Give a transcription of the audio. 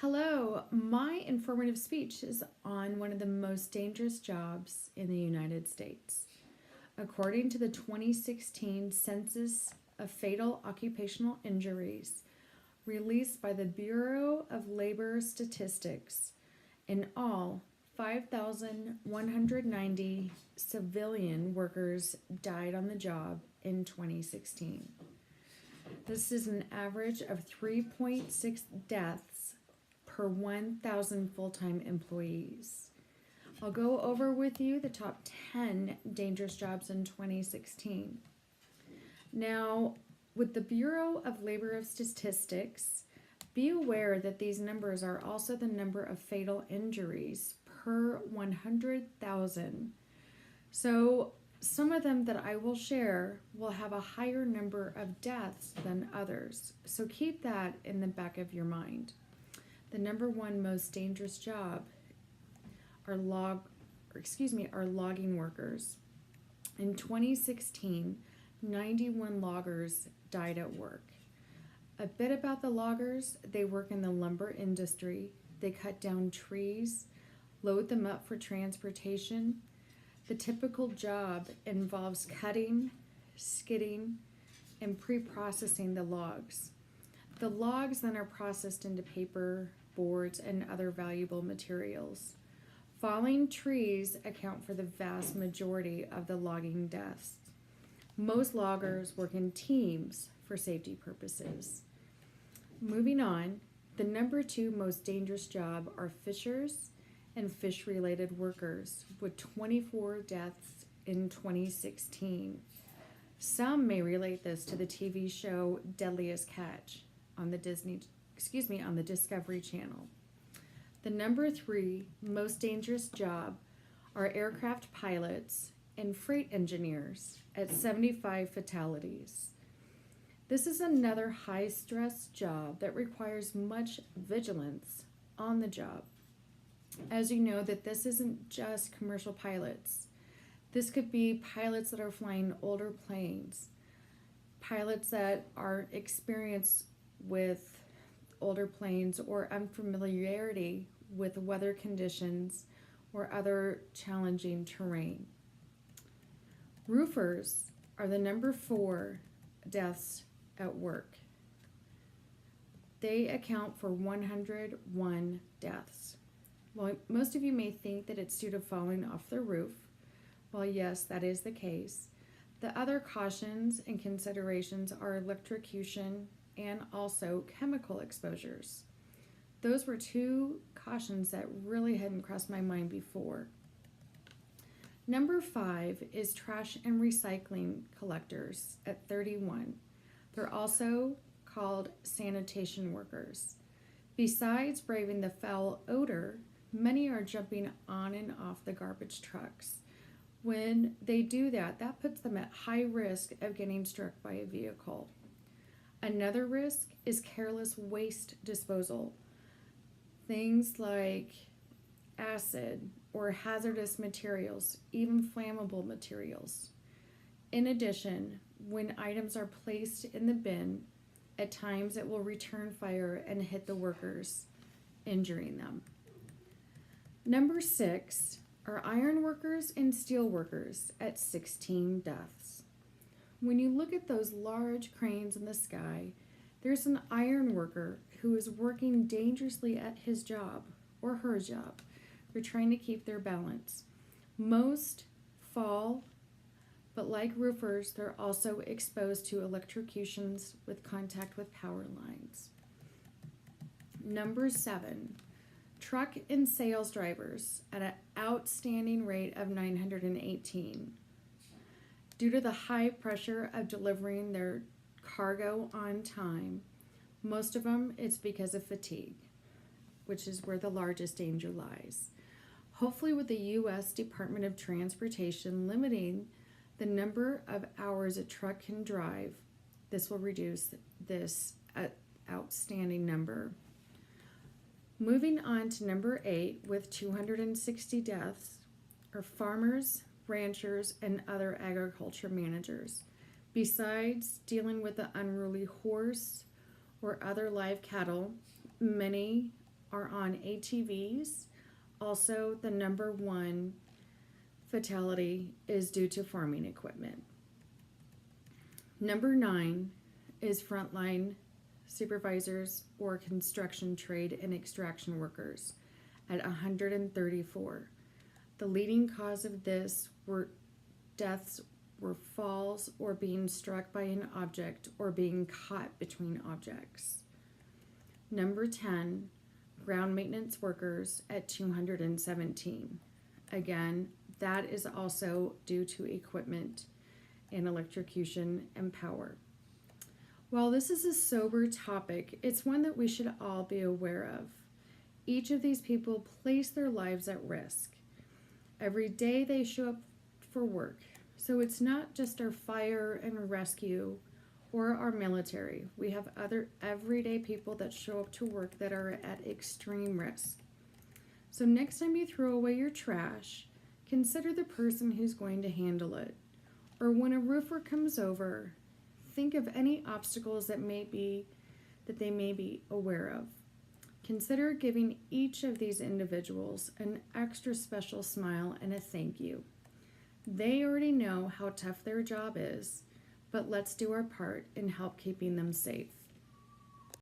Hello, my informative speech is on one of the most dangerous jobs in the United States. According to the 2016 Census of Fatal Occupational Injuries, released by the Bureau of Labor Statistics, in all, 5,190 civilian workers died on the job in 2016. This is an average of 3.6 deaths per 1,000 full-time employees. I'll go over with you the top 10 dangerous jobs in 2016. Now, with the Bureau of Labor Statistics, be aware that these numbers are also the number of fatal injuries per 100,000. So some of them that I will share will have a higher number of deaths than others. So keep that in the back of your mind. The number one most dangerous job are logging workers. In 2016, 91 loggers died at work. A bit about the loggers: they work in the lumber industry. They cut down trees, load them up for transportation. The typical job involves cutting, skidding, and pre-processing the logs. The logs then are processed into paper, boards, and other valuable materials. Falling trees account for the vast majority of the logging deaths. Most loggers work in teams for safety purposes. Moving on, the number two most dangerous job are fishers and fish-related workers, with 24 deaths in 2016. Some may relate this to the TV show Deadliest Catch on the Discovery Channel. The number three most dangerous job are aircraft pilots and freight engineers at 75 fatalities. This is another high-stress job that requires much vigilance on the job. As you know, that this isn't just commercial pilots. This could be pilots that are flying older planes, pilots that are experienced with older planes or unfamiliarity with weather conditions or other challenging terrain. Roofers are the number four deaths at work. They account for 101 deaths. Well, most of you may think that it's due to falling off the roof. Well, yes, that is the case. The other cautions and considerations are electrocution and also chemical exposures. Those were two cautions that really hadn't crossed my mind before. Number five is trash and recycling collectors at 31. They're also called sanitation workers. Besides braving the foul odor, many are jumping on and off the garbage trucks. When they do that, that puts them at high risk of getting struck by a vehicle. Another risk is careless waste disposal. Things like acid or hazardous materials, even flammable materials. In addition, when items are placed in the bin, at times it will return fire and hit the workers, injuring them. Number six are iron workers and steel workers at 16 deaths. When you look at those large cranes in the sky, there's an iron worker who is working dangerously at his job or her job. They're trying to keep their balance. Most fall, but like roofers, they're also exposed to electrocutions with contact with power lines. Number seven, truck and sales drivers at an outstanding rate of 918. Due to the high pressure of delivering their cargo on time, most of them it's because of fatigue, which is where the largest danger lies. Hopefully, with the U.S. Department of Transportation limiting the number of hours a truck can drive, this will reduce this outstanding number. Moving on to number 8 with 260 deaths are farmers, ranchers, and other agriculture managers. Besides dealing with the unruly horse or other live cattle, many are on ATVs. Also, the number one fatality is due to farming equipment. Number 9 is frontline supervisors or construction trade and extraction workers at 134. The leading cause of this were deaths were falls or being struck by an object or being caught between objects. Number 10, ground maintenance workers at 217. Again, that is also due to equipment and electrocution and power. While this is a sober topic, it's one that we should all be aware of. Each of these people place their lives at risk. Every day they show up for work. So it's not just our fire and rescue or our military. We have other everyday people that show up to work that are at extreme risk. So next time you throw away your trash, consider the person who's going to handle it. Or when a roofer comes over, think of any obstacles that they may be aware of. Consider giving each of these individuals an extra special smile and a thank you. They already know how tough their job is, but let's do our part in help keeping them safe.